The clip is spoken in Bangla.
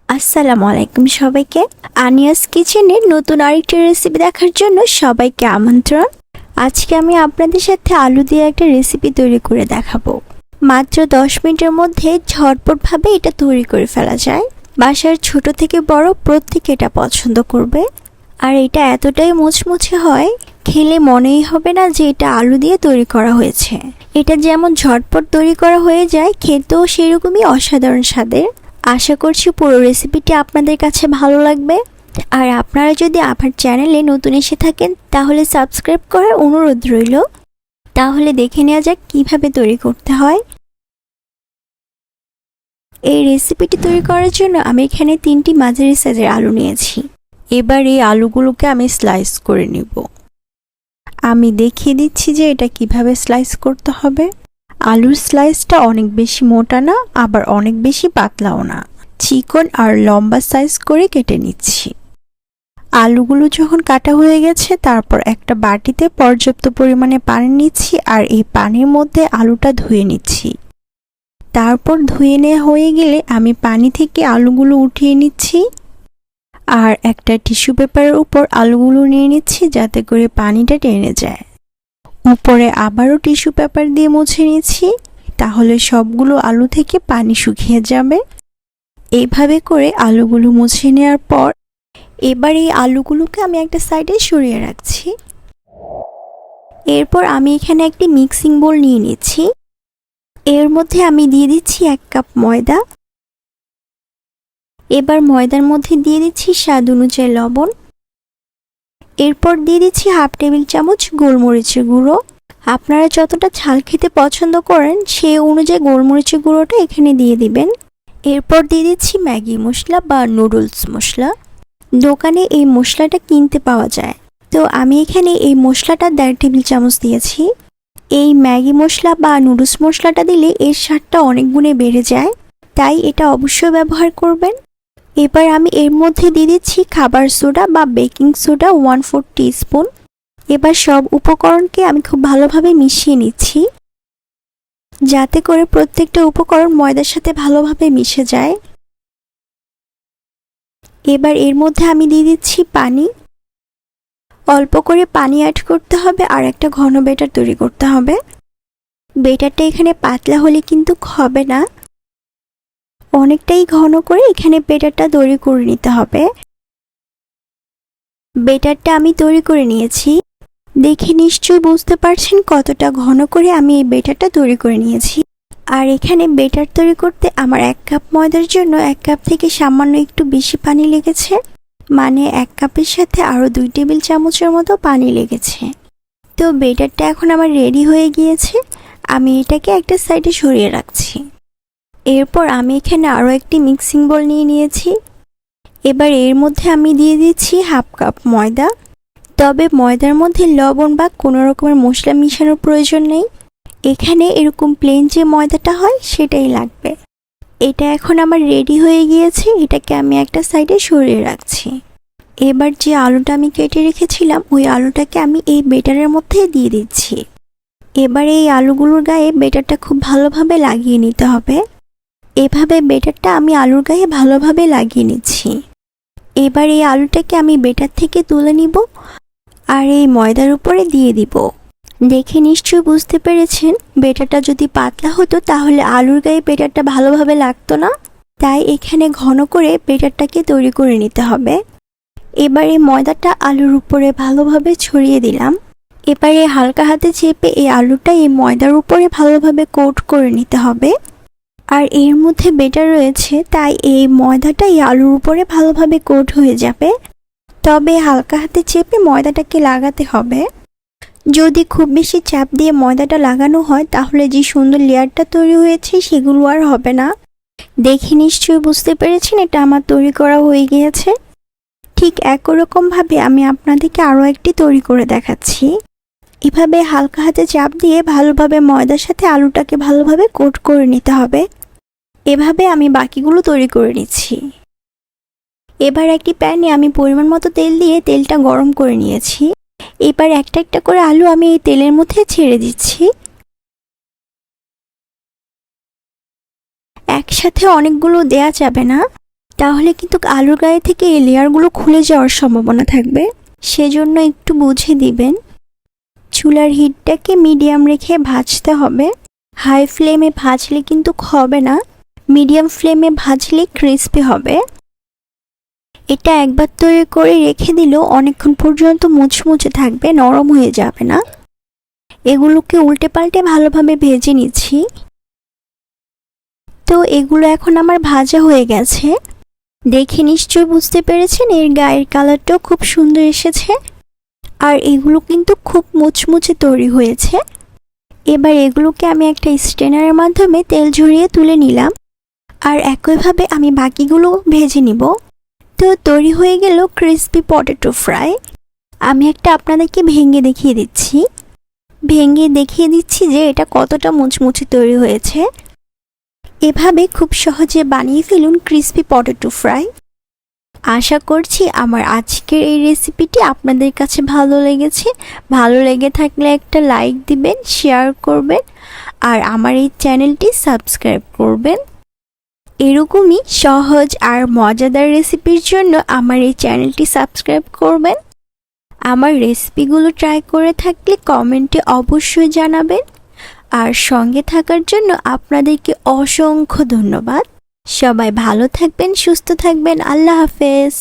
আসসালামু আলাইকুম সবাইকে। আনিয়াস কিচেনের নতুন আরেকটি রেসিপি দেখার জন্য সবাইকে আমন্ত্রণ। আজকে আমি আপনাদের সাথে আলু দিয়ে একটা রেসিপি তৈরি করে দেখাবো। মাত্র 10 মিনিটের মধ্যে ঝটপটভাবে এটা তৈরি করে ফেলা যায়। বাসার ছোট থেকে বড় প্রত্যেকে এটা পছন্দ করবে। আর এটা এতটাই মুচমুচে হয়, খেলে মনেই হবে না যে এটা আলু দিয়ে তৈরি করা হয়েছে। এটা যেমন ঝটপট তৈরি করা হয়ে যায়, খেতেও সেরকমই অসাধারণ স্বাদের। আশা করছি পুরো রেসিপিটি আপনাদের কাছে ভালো লাগবে। আর আপনারা যদি আমার চ্যানেলে নতুন এসে থাকেন তাহলে সাবস্ক্রাইব করার অনুরোধ রইল। তাহলে দেখে নেওয়া যাক কিভাবে তৈরি করতে হয়। এই রেসিপিটি তৈরি করার জন্য আমি এখানে 3টি মাঝারি সাইজের আলু নিয়েছি। এবার এই আলুগুলোকে আমি স্লাইস করে নিব। আমি দেখিয়ে দিচ্ছি যে এটা কিভাবে স্লাইস করতে হবে। আলুর স্লাইসটা অনেক বেশি মোটা না, আবার অনেক বেশি পাতলাও না, চিকন আর লম্বা সাইজ করে কেটে নিচ্ছি। আলুগুলো যখন কাটা হয়ে গেছে, তারপর একটা বাটিতে পর্যাপ্ত পরিমাণে পানি নিচ্ছি আর এই পানির মধ্যে আলুটা ধুয়ে নিচ্ছি। তারপর ধুয়ে নেওয়া হয়ে গেলে আমি পানি থেকে আলুগুলো উঠিয়ে নিচ্ছি আর একটা টিস্যু পেপারের উপর আলুগুলো নিয়ে নিচ্ছি যাতে করে পানিটা টেনে যায়। উপরে আবারও টিস্যু পেপার দিয়ে মুছে নিচ্ছি, তাহলে সবগুলো আলু থেকে পানি শুকিয়ে যাবে। এইভাবে করে আলুগুলো মুছে নেওয়ার পর এবার এই আলুগুলোকে আমি একটা সাইডে সরিয়ে রাখছি। এরপর আমি এখানে একটি মিক্সিং বোল নিয়ে নিচ্ছি। এর মধ্যে আমি দিয়ে দিচ্ছি 1 কাপ ময়দা। এবার ময়দার মধ্যে দিয়ে দিচ্ছি স্বাদ অনুযায়ী লবণ। এরপর দিয়ে দিচ্ছি 1/2 টেবিল চামচ গোলমরিচের গুঁড়ো। আপনারা যতটা ঝাল খেতে পছন্দ করেন সেই অনুযায়ী গোলমরিচের গুঁড়োটা এখানে দিয়ে দিবেন। এরপর দিয়ে দিচ্ছি ম্যাগি মশলা বা নুডলস মশলা। দোকানে এই মশলাটা কিনতে পাওয়া যায়, তো আমি এখানে এই মশলাটা 1.5 টেবিল চামচ দিয়েছি। এই ম্যাগি মশলা বা নুডলস মশলাটা দিলে এর স্বাদটা অনেক গুণে বেড়ে যায়, তাই এটা অবশ্যই ব্যবহার করবেন। এবার আমি এর মধ্যে দিয়ে দিচ্ছি খাবার সোডা বা বেকিং সোডা 1/4 টিস্পুন। এবার সব উপকরণকে আমি খুব ভালোভাবে মিশিয়ে নিচ্ছি, যাতে করে প্রত্যেকটা উপকরণ ময়দার সাথে ভালোভাবে মিশে যায়। এবার এর মধ্যে আমি দিয়ে দিচ্ছি পানি। অল্প করে পানি অ্যাড করতে হবে আর একটা ঘন ব্যাটার তৈরি করতে হবে। ব্যাটারটা এখানে পাতলা হলে কিন্তু হবে না, অনেকটাই ঘন করে এখানে ব্যাটারটা তৈরি করে নিতে হবে। ব্যাটারটা আমি তৈরি করে নিয়েছি, দেখে নিশ্চয়ই বুঝতে পারছেন কতটা ঘন করে আমি এই ব্যাটারটা তৈরি করে নিয়েছি। আর এখানে ব্যাটার তৈরি করতে আমার 1 কাপ ময়দার জন্য 1 কাপ থেকে সামান্য একটু বেশি পানি লেগেছে, মানে 1 কাপের সাথে আরও 2 টেবিল চামচের মতো পানি লেগেছে। তো ব্যাটারটা এখন আমার রেডি হয়ে গিয়েছে, আমি এটাকে একটা সাইডে সরিয়ে রাখছি। এরপর আমি এখানে আরও একটি মিক্সিং বোল নিয়ে নিয়েছি। এবার এর মধ্যে আমি দিয়ে দিচ্ছি 1/2 কাপ ময়দা। তবে ময়দার মধ্যে লবণ বা কোনো রকমের মশলা মিশানোর প্রয়োজন নেই, এখানে এরকম প্লেন যে ময়দাটা হয় সেটাই লাগবে। এটা এখন আমার রেডি হয়ে গিয়েছে, এটাকে আমি একটা সাইডে সরিয়ে রাখছি। এবার যে আলুটা আমি কেটে রেখেছিলাম ওই আলুটাকে আমি এই ব্যাটারের মধ্যে দিয়ে দিচ্ছি। এবার এই আলুগুলোর গায়ে ব্যাটারটা খুব ভালোভাবে লাগিয়ে নিতে হবে। এভাবে ব্যাটারটা আমি আলুর গায়ে ভালোভাবে লাগিয়ে নিচ্ছি। এবার এই আলুটাকে আমি ব্যাটার থেকে তুলে নিব আর এই ময়দার উপরে দিয়ে দিব। দেখে নিশ্চয়ই বুঝতে পেরেছেন, ব্যাটারটা যদি পাতলা হতো তাহলে আলুর গায়ে ব্যাটারটা ভালোভাবে লাগতো না, তাই এখানে ঘন করে ব্যাটারটাকে তৈরি করে নিতে হবে। এবার এই ময়দাটা আলুর উপরে ভালোভাবে ছড়িয়ে দিলাম। এবারে হালকা হাতে চেপে এই আলুটা এই ময়দার উপরে ভালোভাবে কোট করে নিতে হবে। আর এর মধ্যে ব্যাটার রয়েছে, তাই এই ময়দাটা এই আলুর উপরে ভালোভাবে কোট হয়ে যাবে। তবে হালকা হাতে চেপে ময়দাটাকে লাগাতে হবে। যদি খুব বেশি চাপ দিয়ে ময়দাটা লাগানো হয় তাহলে যে সুন্দর লেয়ারটা তৈরি হয়েছে সেগুলো আর হবে না। দেখে নিশ্চয়ই বুঝতে পেরেছেন এটা আমার তৈরি করা হয়ে গিয়েছে। ঠিক একই রকমভাবে আমি আপনাদেরকে আরও একটি তৈরি করে দেখাচ্ছি। এভাবে হালকা হাতে চাপ দিয়ে ভালোভাবে ময়দার সাথে আলুটাকে ভালোভাবে কোট করে নিতে হবে। এভাবে আমি বাকিগুলো তৈরি করে নিচ্ছি। এবার একটি প্যানে আমি পরিমাণ মতো তেল দিয়ে তেলটা গরম করে নিয়েছি। এবার একটা একটা করে আলু আমি এই তেলের মধ্যে ছেড়ে দিচ্ছি। একসাথে অনেকগুলো দেয়া যাবে না, তাহলে কিন্তু আলুর গায়ে থেকে এই লেয়ারগুলো খুলে যাওয়ার সম্ভাবনা থাকবে, সেজন্য একটু বুঝে দিবেন। চুলার হিটটাকে মিডিয়াম রেখে ভাজতে হবে। হাই ফ্লেমে ভাজলে কিন্তু হবে না, মিডিয়াম ফ্লেমে ভাজলে ক্রিস্পি হবে। এটা একবার তৈরি করে রেখে দিলেও অনেকক্ষণ পর্যন্ত মুচমুচে থাকবে, নরম হয়ে যাবে না। এগুলোকে উল্টে পাল্টে ভালোভাবে ভেজে নিচ্ছি। তো এগুলো এখন আমার ভাজা হয়ে গেছে। দেখে নিশ্চয়ই বুঝতে পেরেছেন এর গায়ের কালারটাও খুব সুন্দর এসেছে, আর এগুলো কিন্তু খুব মুচমুচে তৈরি হয়েছে। এবার এগুলোকে আমি একটা স্ট্রেনারের মাধ্যমে তেল ঝরিয়ে তুলে নিলাম, আর একইভাবে আমি বাকিগুলো ভেজে নিব। তো তৈরি হয়ে গেল ক্রিসপি পটেটো ফ্রাই। আমি একটা আপনাদেরকে ভেঙে দেখিয়ে দিচ্ছি যে এটা কতটা মুচমুচে তৈরি হয়েছে। এভাবে খুব সহজে বানিয়ে ফেলুন ক্রিসপি পটেটো ফ্রাই। আশা করছি আমার আজকের এই রেসিপিটি আপনাদের কাছে ভালো লেগেছে। ভালো লেগে থাকলে একটা লাইক দিবেন, শেয়ার করবেন, আর আমার এই চ্যানেলটি সাবস্ক্রাইব করবেন। এরকমই সহজ আর মজাদার রেসিপির জন্য আমার এই চ্যানেলটি সাবস্ক্রাইব করবেন। আমার রেসিপিগুলো ট্রাই করে থাকলে কমেন্টে অবশ্যই জানাবেন। আর সঙ্গে থাকার জন্য আপনাদেরকে অসংখ্য ধন্যবাদ। সবাই ভালো থাকবেন, সুস্থ থাকবেন। আল্লাহ হাফেজ।